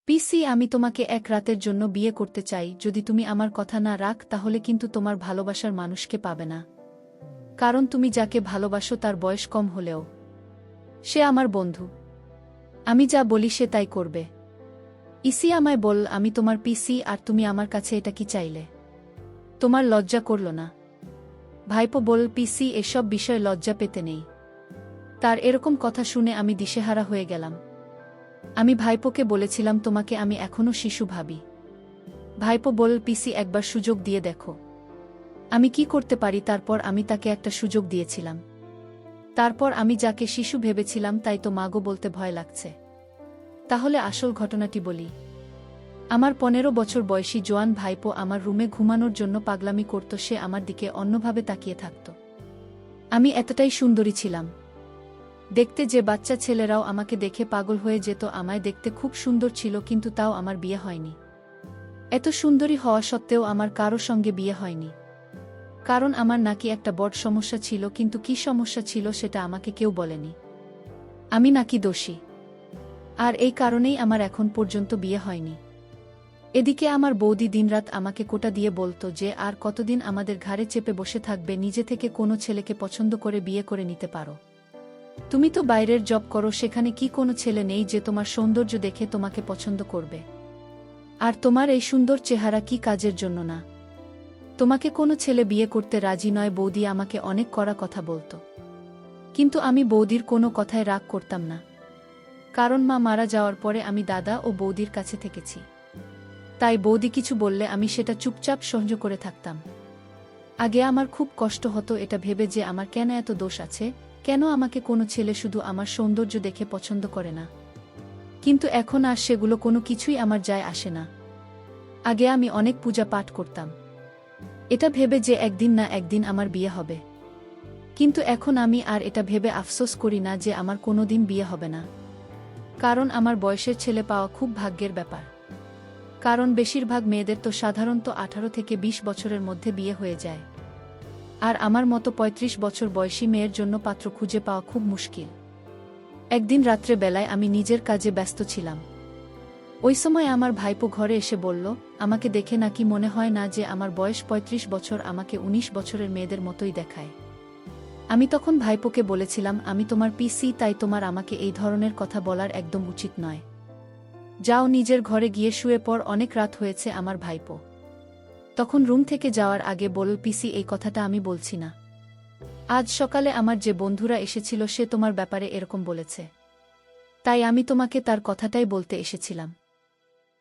পিসি, আমি তোমাকে এক রাতের জন্য বিয়ে করতে চাই। যদি তুমি আমার কথা না রাখ তাহলে কিন্তু তোমার ভালোবাসার মানুষকে পাবে না। কারণ তুমি যাকে ভালোবাসো তার বয়স কম হলেও সে আমার বন্ধু। আমি যা বলি সে তাই করবে। ইসি আমায় বল, আমি তোমার পিসি আর তুমি আমার কাছে এটা কি চাইলে? তোমার লজ্জা করল না? ভাইপো বল, পিসি, এসব বিষয়ে লজ্জা পেতে নেই। তার এরকম কথা শুনে আমি দিশেহারা হয়ে গেলাম। আমি ভাইপোকে বলেছিলাম তোমাকে আমি এখনো শিশু ভাবি। ভাইপো বল, পিসি, একবার সুযোগ দিয়ে দেখো আমি কি করতে পারি। তারপর আমি তাকে একটা সুযোগ দিয়েছিলাম। তারপর আমি যাকে শিশু ভেবেছিলাম তাই তো মাগো বলতে ভয় লাগছে। তাহলে আসল ঘটনাটি বলি। আমার 15 বছর বয়সী জোয়ান ভাইপো আমার রুমে ঘুমানোর জন্য পাগলামি করত। সে আমার দিকে অন্যভাবে তাকিয়ে থাকত। আমি এতটাই সুন্দরী ছিলাম দেখতে যে বাচ্চা ছেলেরাও আমাকে দেখে পাগল হয়ে যেত। আমায় দেখতে খুব সুন্দর ছিল, কিন্তু তাও আমার বিয়ে হয়নি। এত সুন্দরী হওয়া সত্ত্বেও আমার কারো সঙ্গে বিয়ে হয়নি। কারণ আমার নাকি একটা বড় সমস্যা ছিল, কিন্তু কি সমস্যা ছিল সেটা আমাকে কেউ বলেনি। আমি নাকি দোষী, আর এই কারণেই আমার এখন পর্যন্ত বিয়ে হয়নি। এদিকে আমার বৌদি দিনরাত আমাকে কোটা দিয়ে বলতো যে আর কতদিন আমাদের ঘাড়ে চেপে বসে থাকবে, নিজে থেকে কোনো ছেলেকে পছন্দ করে বিয়ে করে নিতে পারো। তুমি তো বাইরের জব করো, সেখানে কি কোনো ছেলে নেই যে তোমার সৌন্দর্য দেখে তোমাকে পছন্দ করবে? আর তোমার এই সুন্দর চেহারা কি কাজের জন্য না? তোমাকে কোনো ছেলে বিয়ে করতে রাজি নয়। বৌদি আমাকে অনেক কড়া কথা বলতো, কিন্তু আমি বৌদির কোনো কথায় রাগ করতাম না। কারণ মা মারা যাওয়ার পরে আমি দাদা ও বৌদির কাছে থেকেছি। তাই বৌদি কিছু বললে আমি সেটা চুপচাপ সহ্য করে থাকতাম। আগে আমার খুব কষ্ট হতো এটা ভেবে যে আমার কেন এত দোষ আছে, কেন আমাকে কোনো ছেলে শুধু আমার সৌন্দর্য দেখে পছন্দ করে না। কিন্তু এখন আর সেগুলো কোনো কিছুই আমার যায় আসে না। আগে আমি অনেক পূজা পাঠ করতাম এটা ভেবে যে একদিন না একদিন আমার বিয়ে হবে। কিন্তু এখন আমি আর এটা ভেবে আফসোস করি না যে আমার কোনোদিন বিয়ে হবে না। কারণ আমার বয়সের ছেলে পাওয়া খুব ভাগ্যের ব্যাপার। কারণ বেশিরভাগ মেয়েদের তো সাধারণত 18 থেকে 20 বছরের মধ্যে বিয়ে হয়ে যায়। আর আমার মতো 35 বছর বয়সী মেয়ের জন্য পাত্র খুঁজে পাওয়া খুব মুশকিল। একদিন রাত্রে বেলায় আমি নিজের কাজে ব্যস্ত ছিলাম। ওই সময় আমার ভাইপো ঘরে এসে বলল, আমাকে দেখে নাকি মনে হয় না যে আমার বয়স 35 বছর, আমাকে 19 বছরের মেয়েদের মতোই দেখায়। আমি তখন ভাইপোকে বলেছিলাম, আমি তোমার পিসি, তাই তোমার আমাকে এই ধরনের কথা বলার একদম উচিত নয়। যাও নিজের ঘরে গিয়ে শুয়ে পড়, অনেক রাত হয়েছে। আমার ভাইপো তখন রুম থেকে যাওয়ার আগে বলল, পিসি, এই কথাটা আমি বলছি না। আজ সকালে আমার যে বন্ধুরা এসেছিল সে তোমার ব্যাপারে এরকম বলেছে, তাই আমি তোমাকে তার কথাটাই বলতে এসেছিলাম।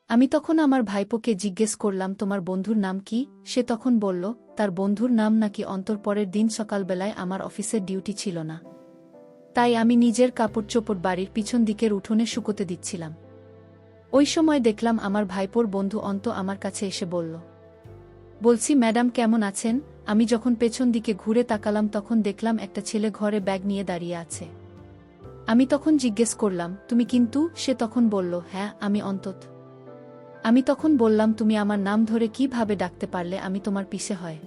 আমি তখন আমার ভাইপোকে জিজ্ঞেস করলাম, তোমার বন্ধুর নাম কি? সে তখন বলল, তার বন্ধুর নাম নাকি অন্তর। পরের দিন সকালবেলায় আমার অফিসের ডিউটি ছিল না, তাই আমি নিজের কাপড় চোপড় বাড়ির পিছন দিকের উঠোনে শুকোতে দিচ্ছিলাম। ওই সময় দেখলাম আমার ভাইপোর বন্ধু অন্ত আমার কাছে এসে বলছি, ম্যাডাম কেমন আছেন? আমি যখন পেছন দিকে ঘুরে তাকালাম তখন দেখলাম একটা ছেলে ঘরে ব্যাগ নিয়ে দাঁড়িয়ে আছে। আমি তখন জিজ্ঞেস করলাম, তুমি কিন্তু? সে তখন বলল, হ্যাঁ, আমি অন্তত। আমি তখন বললাম, তুমি আমার নাম ধরে কিভাবে ডাকতে পারলে? আমি তোমার পিসে হয়,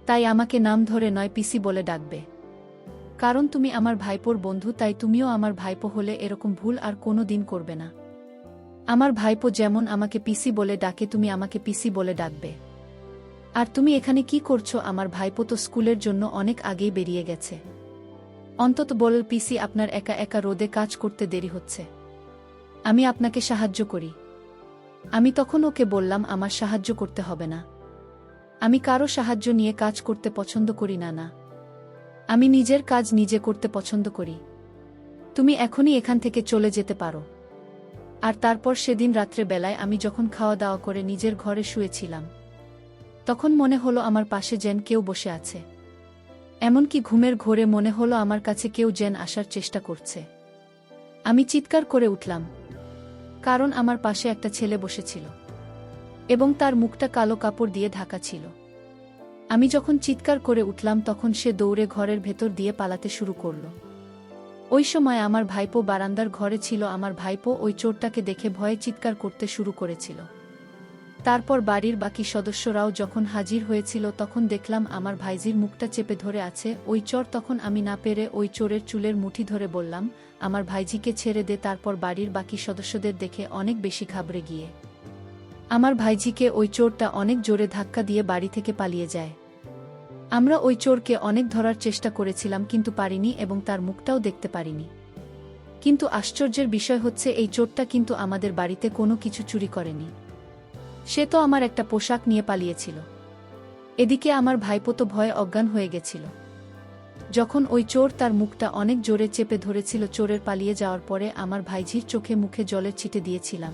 তাই আমাকে নাম ধরে নয় পিসি বলে ডাকবে। কারণ তুমি আমার ভাইপোর বন্ধু, তাই তুমিও আমার ভাইপো হলে এরকম ভুল আর কোনো দিন করবে না। আমার ভাইপো যেমন আমাকে পিসি বলে ডাকে, তুমি আমাকে পিসি বলে ডাকবে। আর তুমি এখানে কি করছো? আমার ভাইপো তো স্কুলের জন্য অনেক আগেই বেরিয়ে গেছে। অন্তত বল, পিসি, আপনার একা একা রোদে কাজ করতে দেরি হচ্ছে, আমি আপনাকে সাহায্য করি। আমি তখন ওকে বললাম, আমার সাহায্য করতে হবে না। আমি কারো সাহায্য নিয়ে কাজ করতে পছন্দ করি না। আমি নিজের কাজ নিজে করতে পছন্দ করি। তুমি এখনই এখান থেকে চলে যেতে পারো। আর তারপর সেদিন রাত্রে বেলায় আমি যখন খাওয়া দাওয়া করে নিজের ঘরে শুয়েছিলাম, তখন মনে হলো আমার পাশে যেন কেউ বসে আছে। এমনকি ঘুমের ঘোরে মনে হলো আমার কাছে কেউ যেন আসার চেষ্টা করছে। আমি চিৎকার করে উঠলাম, কারণ আমার পাশে একটা ছেলে বসেছিল এবং তার মুখটা কালো কাপড় দিয়ে ঢাকা ছিল। আমি যখন চিৎকার করে উঠলাম তখন সে দৌড়ে ঘরের ভেতর দিয়ে পালাতে শুরু করল। ওই সময় আমার ভাইপো বারান্দার ঘরে ছিল। আমার ভাইপো ওই চোরটাকে দেখে ভয়ে চিৎকার করতে শুরু করেছিল। তারপর বাড়ির বাকি সদস্যরাও যখন হাজির হয়েছিল তখন দেখলাম আমার ভাইজির মুখটা চেপে ধরে আছে ওই চোর। তখন আমি না পেরে ওই চোরের চুলের মুঠি ধরে বললাম, আমার ভাইজিকে ছেড়ে দে। তারপর বাড়ির বাকি সদস্যদের দেখে অনেক বেশি ঘাবড়ে গিয়ে আমার ভাইজিকে ওই চোরটা অনেক জোরে ধাক্কা দিয়ে বাড়ি থেকে পালিয়ে যায়। আমরা ওই চোরকে অনেক ধরার চেষ্টা করেছিলাম কিন্তু পারিনি এবং তার মুখটাও দেখতে পারিনি। কিন্তু আশ্চর্যের বিষয় হচ্ছে এই চোরটা কিন্তু আমাদের বাড়িতে কোনো কিছু চুরি করেনি। সে তো আমার একটা পোশাক নিয়ে পালিয়েছিল। এদিকে আমার ভাইপো তো ভয়ে অজ্ঞান হয়ে গেছিল। যখন ওই চোর তার মুখটা অনেক জোরে চেপে ধরেছিল, চোরের পালিয়ে যাওয়ার পরে আমার ভাইঝির চোখে মুখে জলের ছিটে দিয়েছিলাম।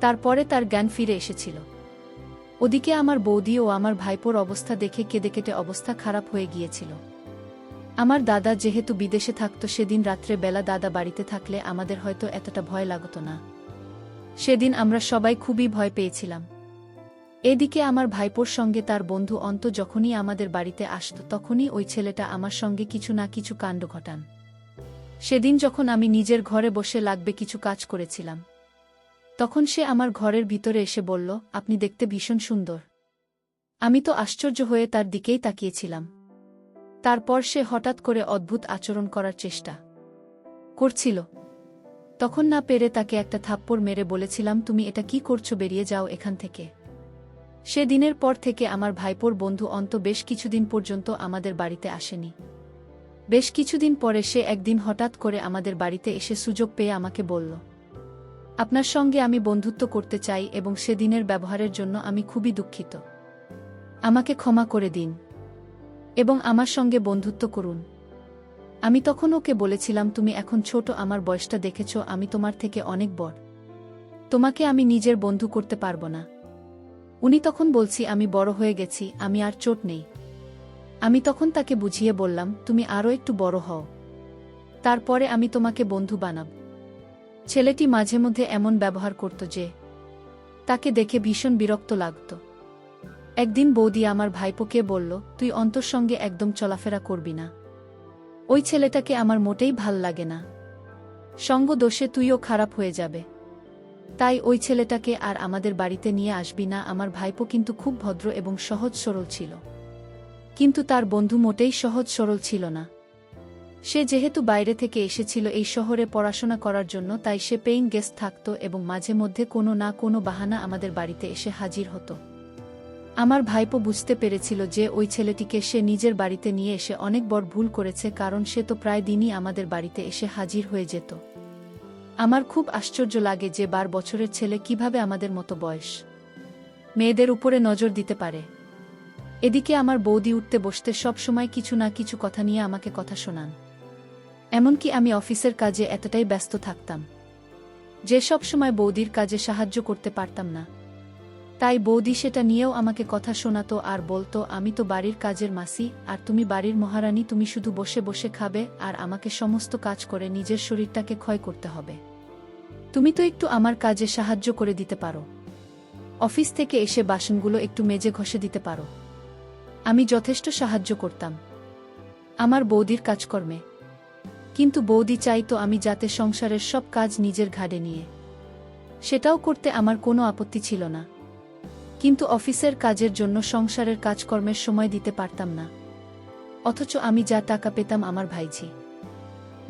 তারপরে তার জ্ঞান ফিরে এসেছিল। ওদিকে আমার বৌদি ও আমার ভাইপোর অবস্থা দেখে কেঁদে কেটে অবস্থা খারাপ হয়ে গিয়েছিল। আমার দাদা যেহেতু বিদেশে থাকত, সেদিন রাত্রে বেলা দাদা বাড়িতে থাকলে আমাদের হয়তো এতটা ভয় লাগত না। সেদিন আমরা সবাই খুবই ভয় পেয়েছিলাম। এদিকে আমার ভাইপোর সঙ্গে তার বন্ধু অন্ত যখনই আমাদের বাড়িতে আসত তখনই ওই ছেলেটা আমার সঙ্গে কিছু না কিছু কাণ্ড ঘটান। সেদিন যখন আমি নিজের ঘরে বসে লাগবে কিছু কাজ করেছিলাম, তখন সে আমার ঘরের ভিতরে এসে বলল, আপনি দেখতে ভীষণ সুন্দর। আমি তো আশ্চর্য হয়ে তার দিকেই তাকিয়েছিলাম। তারপর সে হঠাৎ করে অদ্ভুত আচরণ করার চেষ্টা করছিল। তখন না পেরে তাকে একটা থাপ্পড় মেরে বলেছিলাম, তুমি এটা কি করছো, বেরিয়ে যাও এখান থেকে। সে দিনের পর থেকে আমার ভাইপোর বন্ধু অন্ত বেশ কিছুদিন পর্যন্ত আমাদের বাড়িতে আসেনি। বেশ কিছুদিন পরে সে একদিন হঠাৎ করে আমাদের বাড়িতে এসে সুযোগ পেয়ে আমাকে বলল, আপনার সঙ্গে আমি বন্ধুত্ব করতে চাই এবং সেদিনের ব্যবহারের জন্য আমি খুবই দুঃখিত। আমাকে ক্ষমা করে দিন এবং আমার সঙ্গে বন্ধুত্ব করুন। আমি তখন ওকে বলেছিলাম, তুমি এখন ছোট, আমার বয়সটা দেখেছ, আমি তোমার থেকে অনেক বড়, তোমাকে আমি নিজের বন্ধু করতে পারবো না। উনি তখন বলছি, আমি বড় হয়ে গেছি, আমি আর চোট নেই। আমি তখন তাকে বুঝিয়ে বললাম, তুমি আরও একটু বড় হও, তারপরে আমি তোমাকে বন্ধু বানাব। ছেলেটি মাঝে মধ্যে এমন ব্যবহার করত যে তাকে দেখে ভীষণ বিরক্ত লাগত। একদিন বৌদি আমার ভাইপোকে বলল, তুই অন্তর সঙ্গে একদম চলাফেরা করবি না, ওই ছেলেটাকে আমার মোটেই ভাল লাগে না, সঙ্গ দোষে তুইও খারাপ হয়ে যাবে, তাই ওই ছেলেটাকে আর আমাদের বাড়িতে নিয়ে আসবি না। আমার ভাইপো কিন্তু খুব ভদ্র এবং সহজ সরল ছিল, কিন্তু তার বন্ধু মোটেই সহজ সরল ছিল না। সে যেহেতু বাইরে থেকে এসেছিল এই শহরে পড়াশোনা করার জন্য, তাই সে পেইং গেস্ট থাকত এবং মাঝে মধ্যে কোনো না কোনো বাহানা আমাদের বাড়িতে এসে হাজির হতো। আমার ভাইপো বুঝতে পেরেছিল যে ওই ছেলেটিকে সে নিজের বাড়িতে নিয়ে এসে অনেক বড় ভুল করেছে, কারণ সে তো প্রায় দিনই আমাদের বাড়িতে এসে হাজির হয়ে যেত। আমার খুব আশ্চর্য লাগে যে 12 বছরের ছেলে কিভাবে আমাদের মতো বয়স মেয়েদের উপরে নজর দিতে পারে। এদিকে আমার বৌদি উঠতে বসতে সব সময় কিছু না কিছু কথা নিয়ে আমাকে কথা শোনান। এমনকি আমি অফিসের কাজে এতটাই ব্যস্ত থাকতাম যে সব সময় বৌদির কাজে সাহায্য করতে পারতাম না। তাই বৌদি সেটা নিয়েও আমাকে কথা শোনাতো আর বলতো, আমি তো বাড়ির কাজের মাসি আর তুমি বাড়ির মহারানী, তুমি শুধু বসে বসে খাবে আর আমাকে সমস্ত কাজ করে নিজের শরীরটাকে ক্ষয় করতে হবে। তুমি তো একটু আমার কাজে সাহায্য করে দিতে পারো, অফিস থেকে এসে বাসনগুলো একটু মেজে ঘষে দিতে পারো। আমি যথেষ্ট সাহায্য করতাম আমার বৌদির কাজকর্মে, কিন্তু বৌদি চাইতো আমি যাতে সংসারের সব কাজ নিজের ঘাড়ে নিয়ে, সেটাও করতে আমার কোনো আপত্তি ছিল না, কিন্তু অফিসের কাজের জন্য সংসারের কাজকর্মের সময় দিতে পারতাম না। অথচ আমি যা টাকা পেতাম আমার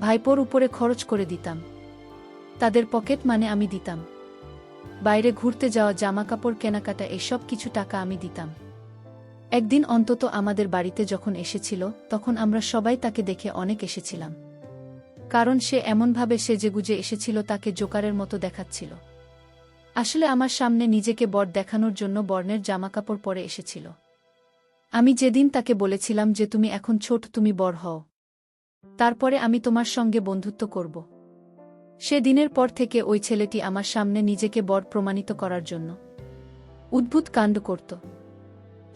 ভাইপোর উপরে খরচ করে দিতাম, তাদের পকেট মানে আমি দিতাম, বাইরে ঘুরতে যাওয়া, জামাকাপড় কেনাকাটা, এসব কিছু টাকা আমি দিতাম। একদিন অন্তত আমাদের বাড়িতে যখন এসেছিল তখন আমরা সবাই তাকে দেখে অনেক এসেছিলাম, কারণ সে এমনভাবে সেজেগুজে এসেছিল তাকে জোকারের মতো দেখাচ্ছিল। আসলে আমার সামনে নিজেকে বর দেখানোর জন্য বর্ণের জামাকাপড় পরে এসেছিল। আমি যেদিন তাকে বলেছিলাম যে তুমি এখন ছোট, তুমি বর হও, তারপরে আমি তোমার সঙ্গে বন্ধুত্ব করব, সে দিনের পর থেকে ওই ছেলেটি আমার সামনে নিজেকে বর প্রমাণিত করার জন্য উদ্ভুত কাণ্ড করত।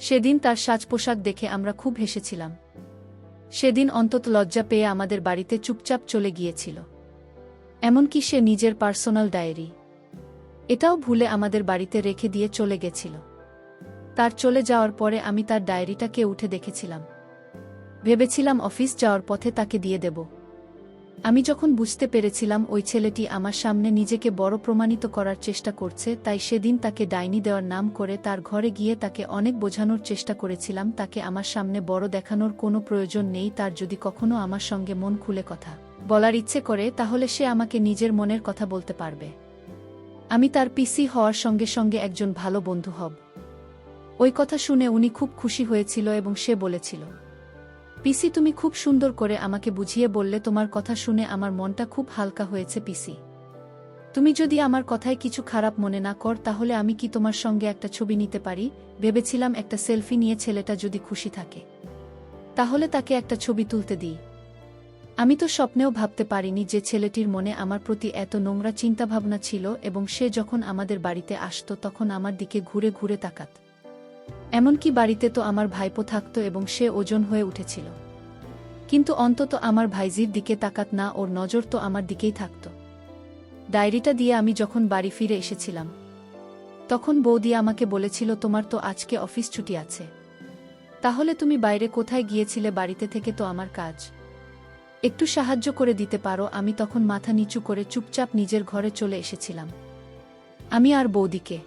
সেদিন তার সাজ পোশাক দেখে আমরা খুব হেসেছিলাম। সেদিন অন্তত লজ্জা পেয়ে আমাদের বাড়িতে চুপচাপ চলে গিয়েছিল। এমনকি সে নিজের পার্সোনাল ডায়েরি এটাও ভুলে আমাদের বাড়িতে রেখে দিয়ে চলে গেছিল। তার চলে যাওয়ার পরে আমি তার ডায়েরিটাকে উঠে দেখেছিলাম, ভেবেছিলাম অফিস যাওয়ার পথে তাকে দিয়ে দেব, আমি যখন বুঝতে পেরেছিলাম ওই ছেলেটি আমার সামনে নিজেকে বড় প্রমাণিত করার চেষ্টা করছে, তাই সেদিন তাকে ডাইনি দেওয়ার নাম করে তার ঘরে গিয়ে তাকে অনেক বোঝানোর চেষ্টা করেছিলাম তাকে আমার সামনে বড় দেখানোর কোনো প্রয়োজন নেই। তার যদি কখনো আমার সঙ্গে মন খুলে কথা বলার ইচ্ছে করে তাহলে সে আমাকে নিজের মনের কথা বলতে পারবে। আমি তার পিসি হওয়ার সঙ্গে সঙ্গে একজন ভালো বন্ধু হব। ওই কথা শুনে উনি খুব খুশি হয়েছিল এবং সে বলেছিল, পিসি তুমি খুব সুন্দর করে আমাকে বুঝিয়ে বললে, তোমার কথা শুনে আমার মনটা খুব হালকা হয়েছে পিসি। তুমি যদি আমার কথায় কিছু খারাপ মনে না কর তাহলে আমি কি তোমার সঙ্গে একটা ছবি নিতে পারি? ভেবেছিলাম একটা সেলফি নিয়ে ছেলেটা যদি খুশি থাকে তাহলে তাকে একটা ছবি তুলতে দিই। আমি তো স্বপ্নেও ভাবতে পারিনি যে ছেলেটির মনে আমার প্রতি এত নোংরা চিন্তাভাবনা ছিল এবং সে যখন আমাদের বাড়িতে আসতো তখন আমার দিকে ঘুরে ঘুরে তাকাত। এমনকি বাড়িতে তো আমার ভাইপো থাকত এবং সে ওজন হয়ে উঠেছিল, কিন্তু অন্তত আমার ভাইজির দিকে তাকাত না, ওর নজর তো আমার দিকেই থাকত। ডায়েরিটা দিয়ে আমি যখন বাড়ি ফিরে এসেছিলাম তখন বৌদি আমাকে বলেছিল, তোমার তো আজকে অফিস ছুটি আছে, তাহলে তুমি বাইরে কোথায় গিয়েছিলে? বাড়িতে থেকে তো আমার কাজ একটু সাহায্য করে দিতে পারো। আমি তখন মাথা নিচু করে চুপচাপ নিজের ঘরে চলে এসেছিলাম। আমি আর বৌদিকে